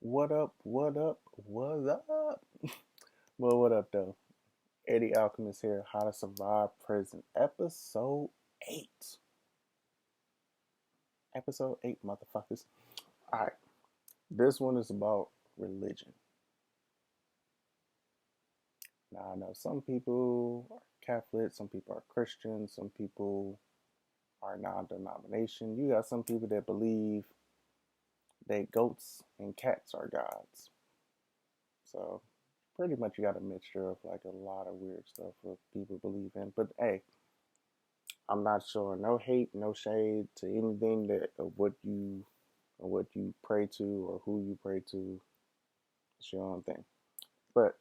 What up? What up? What's up? Well, what up, though? Eddie Alchemist here. How to Survive Prison, episode 8. Episode 8, motherfuckers. All right. This one is about religion. Now, I know some people are Catholic, some people are Christian, some people are non denomination. You got some people that believe that goats and cats are gods. So, pretty much you got a mixture of like a lot of weird stuff that people believe in. But hey, I'm not showing no hate, no shade to anything that of what you pray to or who you pray to. It's your own thing. But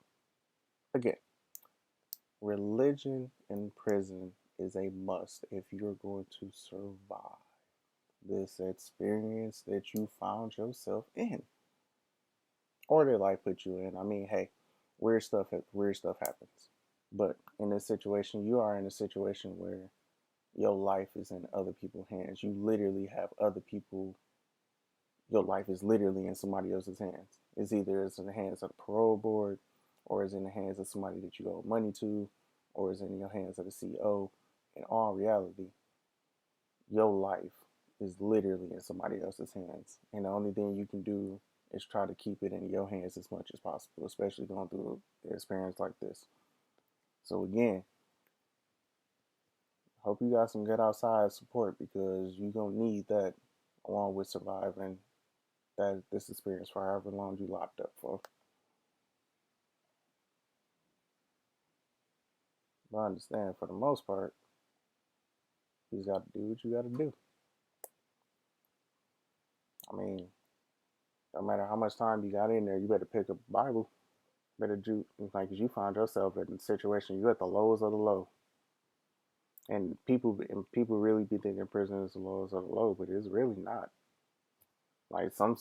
again, religion in prison is a must if you're going to survive this experience that you found yourself in or that life put you in. I mean, hey, weird stuff happens. But in this situation, you are in a situation where your life is in other people's hands. You literally have other people. Your life is literally in somebody else's hands. It's in the hands of the parole board, or it's in the hands of somebody that you owe money to, or it's in your hands of the CEO. In all reality, your life is literally in somebody else's hands. And the only thing you can do is try to keep it in your hands as much as possible, especially going through an experience like this. So again, hope you got some good outside support because you're gonna need that along with surviving that this experience for however long you locked up for. But I understand for the most part, you just gotta do what you gotta do. I mean, no matter how much time you got in there, you better pick up the Bible. Better do like you find yourself in a situation you at the lowest of the low. And people really be thinking prison is the lowest of the low, but it's really not. Like some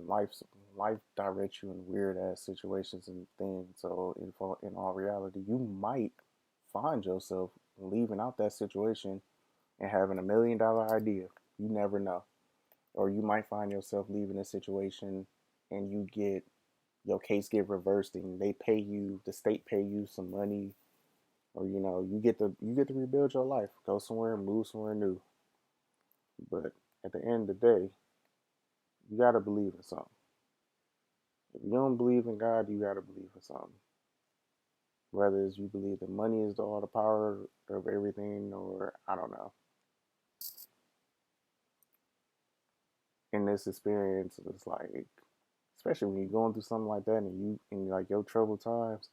life directs you in weird ass situations and things. So in all reality, you might find yourself leaving out that situation and having $1 million idea. You never know. Or you might find yourself leaving a situation and your case get reversed and the state pay you some money, or you get to rebuild your life, go somewhere and move somewhere new. But at the end of the day, you gotta believe in something. If you don't believe in God, you gotta believe in something. Whether it's you believe that money is all the power of everything, or I don't know. In this experience, it's like, especially when you're going through something like that and you in like your troubled times,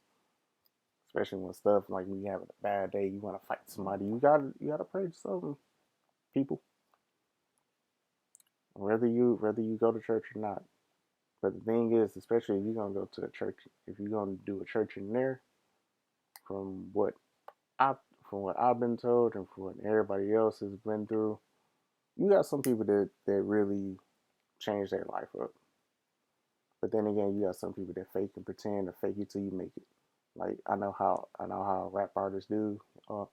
especially when stuff like when you having a bad day, you want to fight somebody, you gotta pray to some people, whether you go to church or not. But the thing is, especially if you're gonna go to a church, if you're gonna do a church in there, from what I from what I've been told and from what everybody else has been through, you got some people that really change their life up. But then again, you got some people that fake and pretend or fake it till you make it. Like I know how rap artists do. Uh,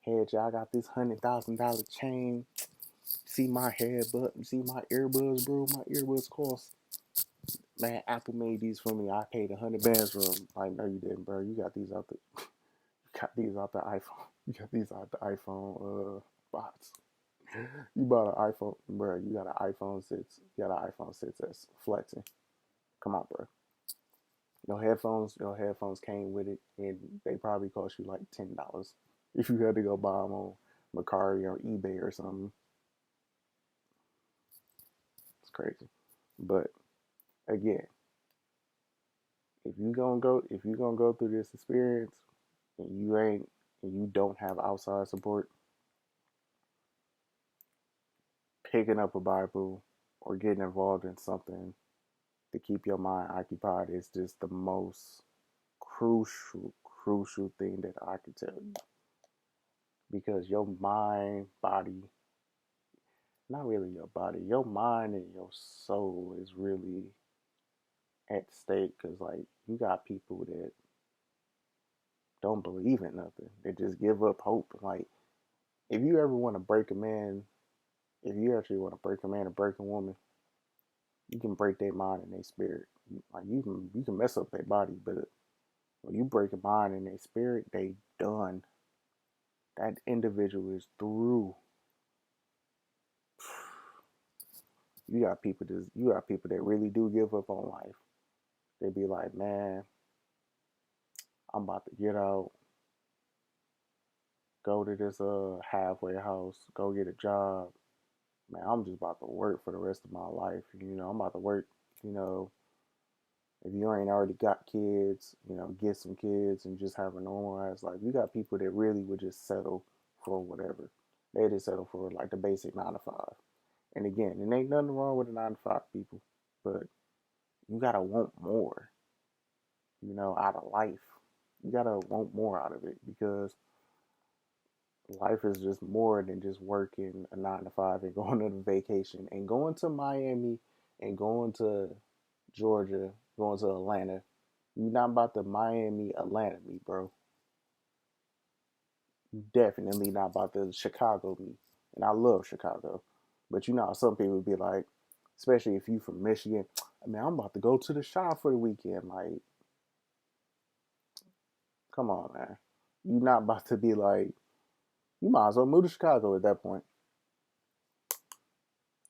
hey, y'all, I got this $100,000 chain. See my headbutt, see my earbuds, bro. My earbuds cost, man. Apple made these for me. I paid 100 bands for them. Like, no, you didn't, bro. You got these out the, you got these out the iPhone. You got these out the iPhone box. You bought an iPhone, bro. You got an iPhone 6. You got an iPhone 6s flexing. Come on, bro. Your headphones came with it, and they probably cost you like $10 if you had to go buy them on Mercari or eBay or something. It's crazy. But again, if you gonna go through this experience and you don't have outside support, picking up a Bible or getting involved in something to keep your mind occupied is just the most crucial thing that I can tell you, because your mind, body, not really your body, your mind and your soul is really at stake, because like you got people that don't believe in nothing. They just give up hope. Like if you ever want to break a man, if you actually want to break a man or break a woman, You can break their mind and their spirit. Like you can mess up their body, but when you break a mind and their spirit, they done. That individual is through. You got people that really do give up on life. They be like, man, I'm about to get out, go to this halfway house, go get a job. Man, I'm just about to work for the rest of my life. I'm about to work, you know, if you ain't already got kids, get some kids and just have a normal ass life. You got people that really would just settle for whatever. They just settle for like the basic 9 to 5. And again, it ain't nothing wrong with the 9 to 5 people, but you gotta want more, out of life. You gotta want more out of it because life is just more than just working a 9 to 5 and going on a vacation and going to Miami and going to Georgia, going to Atlanta. You're not about to Miami, Atlanta me, bro. You definitely not about to Chicago me. And I love Chicago. But some people be like, especially if you from Michigan, I mean, I'm about to go to the shop for the weekend. Like, come on, man. You're not about to be like, you might as well move to Chicago at that point.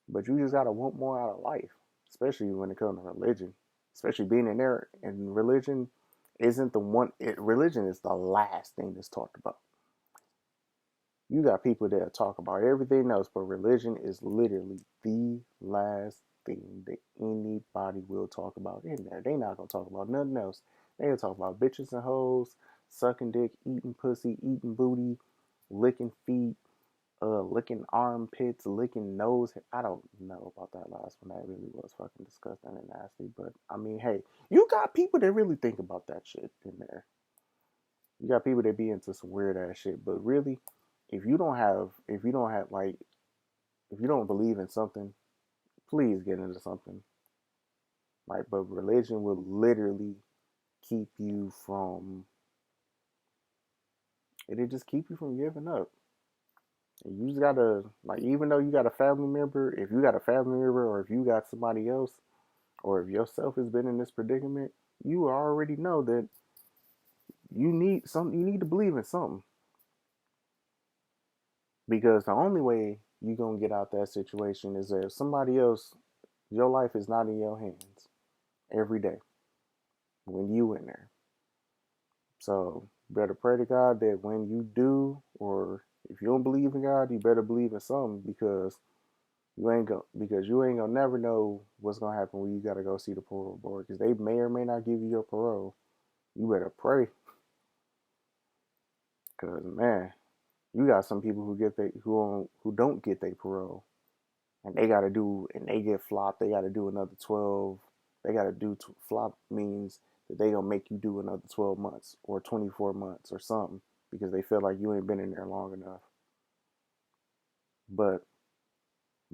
But you just gotta want more out of life, especially when it comes to religion. Especially being in there, and religion isn't the one. Religion is the last thing that's talked about. You got people that talk about everything else, but religion is literally the last thing that anybody will talk about in there. They not gonna talk about nothing else. They gonna talk about bitches and hoes, sucking dick, eating pussy, eating booty, licking feet, licking armpits, licking nose. I don't know about that last one. That really was fucking disgusting and nasty. But I mean, hey, you got people that really think about that shit in there. You got people that be into some weird ass shit. But really, if you don't believe in something, please get into something. Like, but religion will literally keep you from. It'll just keep you from giving up. You just gotta like, even though you got a family member, if you got a family member, or if you got somebody else, or if yourself has been in this predicament, you already know that you need something. You need to believe in something because the only way you gonna get out that situation is if somebody else, your life is not in your hands every day when you in there. So you better pray to God that when you do, or if you don't believe in God, you better believe in something because you ain't gonna never know what's gonna happen when you gotta go see the parole board because they may or may not give you your parole. You better pray, cause man, you got some people who don't get their parole, and they get flopped. They gotta do another 12. They gotta do flop means that they gonna make you do another 12 months or 24 months or something because they feel like you ain't been in there long enough. But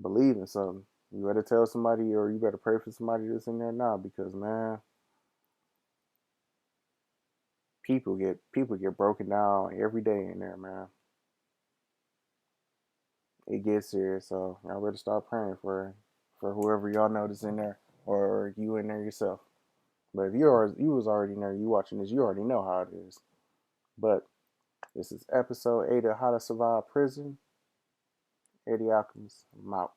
believe in something. You better tell somebody or you better pray for somebody that's in there now because man, people get broken down every day in there, man. It gets serious, so y'all better start praying for whoever y'all know that's in there or you in there yourself. But if you was already in there, you watching this, you already know how it is. But this is episode 8 of How to Survive Prison. Eddie Alchemist, I'm out.